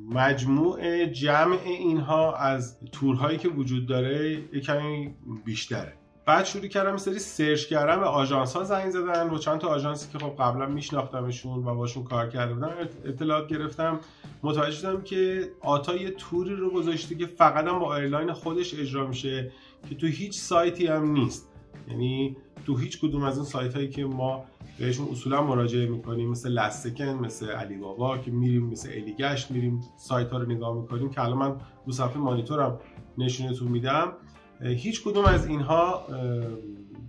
مجموع جمع اینها از تورهایی که وجود داره یک کمی بیشتره. بعد شروع کردم یه سری سرچ کردم، به آژانس ها زنگ زدن و چند تا آژانسی که خب قبلا میشناختمشون و باشون کار کرده بودم اطلاعات گرفتم. متوجه شدم که آتا یه توری رو گذاشته که فقط هم با ایرلاین خودش اجرا میشه که تو هیچ سایتی هم نیست. یعنی تو هیچ کدوم از اون سایت هایی که ما بهشون اصولا مراجعه میکنیم، مثل لستکن، مثل علی بابا که میریم، مثل الیگشت میریم سایت ها رو نگاه میکنیم که الان من رو صفحه مانیتورم نشونتون میدم، هیچ کدوم از اینها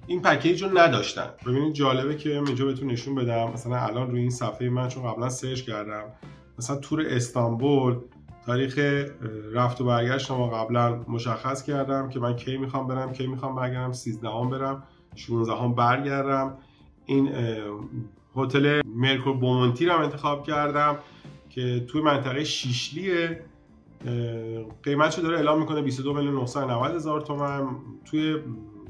این پکیج رو نداشتن. ببینید جالبه که اینجا بهتون نشون بدم. مثلا الان روی این صفحه من چون قبلا سرچ کردم، مثلا تور استانبول، تاریخ رفت و برگشت ما قبلا مشخص کردم که من کی میخوام برم، کی میخوام برگردم، 13ام برم، 16ام برگردم. این هتل مرکور بومونتی رو انتخاب کردم که توی منطقه شیشلیه. قیمتشو داره اعلام میکنه 22,990,000 تومان. توی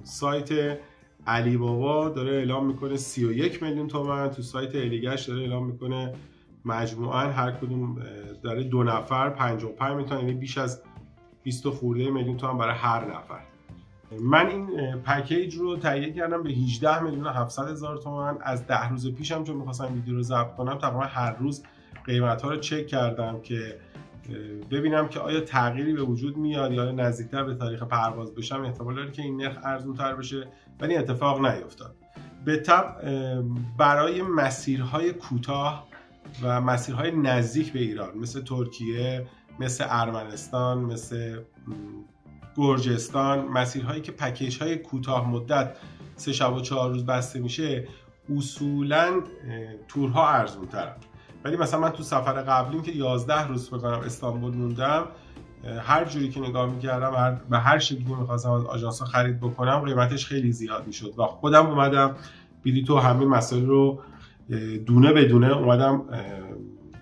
سایت علی بابا داره اعلام میکنه 31 میلیون تومان. تو سایت الیگشت داره اعلام میکنه مجموعاً هر کدوم داره 2 نفر 55 میلیون، یعنی بیش از 20 خورده میلیون تومان برای هر نفر. من این پکیج رو تهیه کردم به 18,700,000 تومان. از 10 روز پیشم چون می‌خواستم ویدیو رو ضبط کنم تقریبا هر روز قیمت‌ها رو چک کردم که ببینم که آیا تغییری به وجود میاد یا نزدیکتر به تاریخ پرواز بشم احتمال داره که این نرخ ارزان‌تر بشه، ولی اتفاق نیفتاد. به طب برای مسیرهای کوتاه و مسیرهای نزدیک به ایران مثل ترکیه، مثل ارمنستان، مثل گرجستان، مسیرهایی که پکیج های کوتاه مدت 3 شب و 4 روز بسته میشه، اصولاً تورها ارزون ترن. ولی مثلا من تو سفر قبلیم که 11 روز بکنم استانبول موندم، هر جوری که نگاه میکردم و هر شکلی میخواستم از آژانس ها خرید بکنم قیمتش خیلی زیاد میشد و خودم اومدم بلیط و همه مسائل رو دونه به دونه اومدم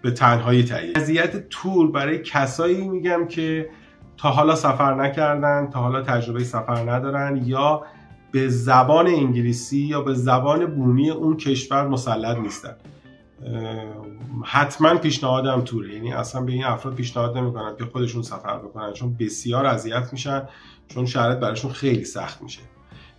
به تنهایی تهیه. وضعیت تور برای کسایی میگم که تا حالا سفر نکردن، تا حالا تجربه سفر ندارن یا به زبان انگلیسی یا به زبان بومی اون کشور مسلط نیستن، حتما پیشنهادم توره. یعنی اصلا به این افراد پیشنهاد نمیکنم که خودشون سفر بکنن، چون بسیار اذیت میشن، چون شرایط براشون خیلی سخت میشه.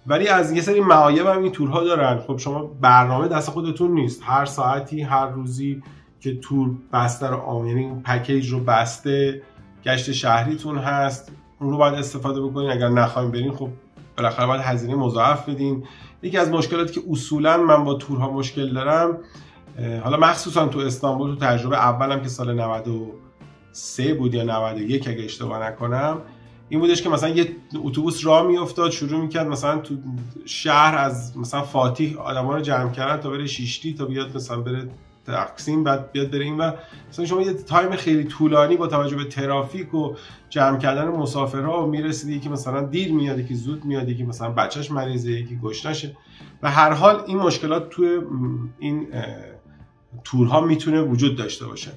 ولی از یه سری معایب هم این تورها دارن. خب شما برنامه دست خودتون نیست، هر ساعتی هر روزی که تور بسته رو، یعنی پکیج رو بسته، گشت شهریتون هست، اون رو باید استفاده بکنین. اگر نخواین برین خب بالاخره باید هزینه مضاعف بدین. یکی از مشکلاتی که اصولا من با تورها مشکل دارم، حالا مخصوصا تو استانبول، تو تجربه اولم که سال 93 بود یا 91 اگه اشتباه نکنم، این بودش که مثلا یه اتوبوس راه میافتاد شروع میکرد مثلا تو شهر از مثلا فاتح آدما رو جمع کردن تا بره شیشلی تا بیاد مثلا بره تقسیم، بعد بیاد بره این و مثلا شما یه تایم خیلی طولانی با توجه به ترافیک و جمع کردن مسافرها و میرسید یکی مثلا دیر میاد، یکی زود میاد، یکی مثلا بچهش مریضه، یکی گشنشه. و هر حال این مشکلات توی این تورها میتونه وجود داشته باشه.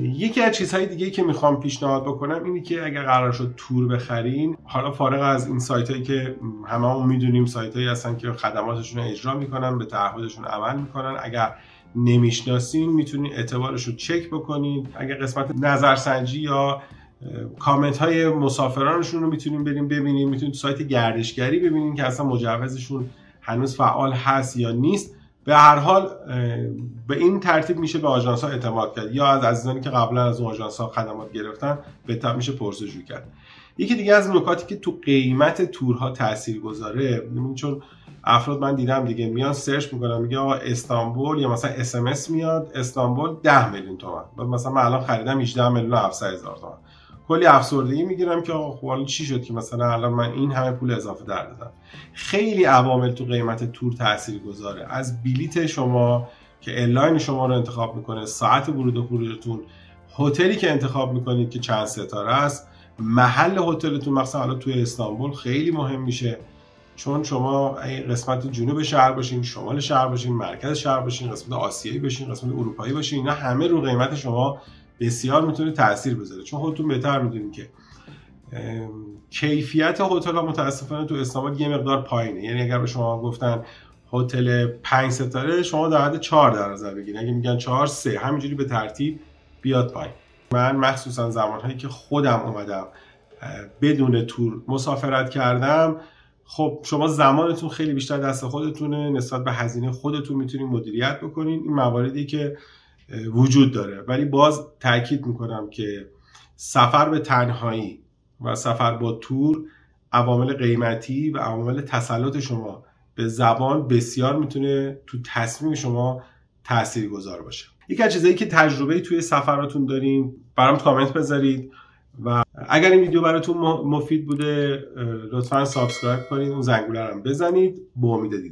یکی از چیزهای دیگه که میخوام پیشنهاد بکنم اینه که اگر قرار شد تور بخرین، حالا فارغ از این سایتایی که هممون میدونیم سایتایی هستن که خدماتشون رو اجرا میکنن، به تعهدشون عمل میکنن، اگر نمیشناسین میتونین اعتبارش رو چک بکنین. اگر قسمت نظرسنجی یا کامنت های مسافرانشون رو میتونین بریم ببینین، میتونین تو سایت گردشگری ببینین که اصلا مجوزشون هنوز فعال هست یا نیست. به هر حال به این ترتیب میشه به آژانس ها اعتماد کرد، یا از عزیزانی که قبلا از اون آژانس ها خدمات گرفتن به تبع میشه پرسجو کرد. یکی دیگه از نکاتی که تو قیمت تورها تاثیرگذاره، چون افراد من دیدم دیگه میان سرچ میکنن، میگه آقا استانبول، یا مثلا اس ام اس میاد استانبول 10 میلیون تومان، بعد مثلا من الان خریدم 18,700,000 تومان، کلی افسردگی میگیرم که آقا خب الان چی شد که مثلا الان من این همه پول اضافه در دادم. خیلی عوامل تو قیمت تور تاثیرگذاره، از بلیت شما که ایرلاین شما رو انتخاب میکنه، ساعت ورود و خروجتون، هتلی که انتخاب میکنید که چند ستاره است، محل هتلتون، مثلا حالا توی استانبول خیلی مهم میشه، چون شما قسمت جنوب شهر باشین، شمال شهر باشین، مرکز شهر باشین، قسمت آسیایی باشین، قسمت اروپایی باشین، اینا همه رو قیمت شما بسیار میتونه تاثیر بذاره، چون خودتون بهتر میدونید که کیفیت هتل ها متاسفانه تو استانبول یه مقدار پایینه. یعنی اگر به شما گفتن هتل 5 ستاره، شما در حد 4 در نظر بگیرید، اگه میگن 4 3 همینجوری به ترتیب بیاد پایین. من مخصوصا زمانهایی که خودم اومدم بدون تور مسافرت کردم، خب شما زمانتون خیلی بیشتر دست خودتونه، نسبت به هزینه خودتون میتونید مدیریت بکنین. این مواردی که وجود داره، ولی باز تاکید میکنم که سفر به تنهایی و سفر با تور عوامل قیمتی و عوامل تسلط شما به زبان بسیار میتونه تو تصمیم شما تاثیرگذار باشه. یکی از چیزایی که تجربه توی سفراتون دارین برام کامنت بذارید و اگر این ویدیو براتون مفید بوده لطفاً سابسکرایب کنید، اون زنگوله رو هم بزنید. با امید دیدار.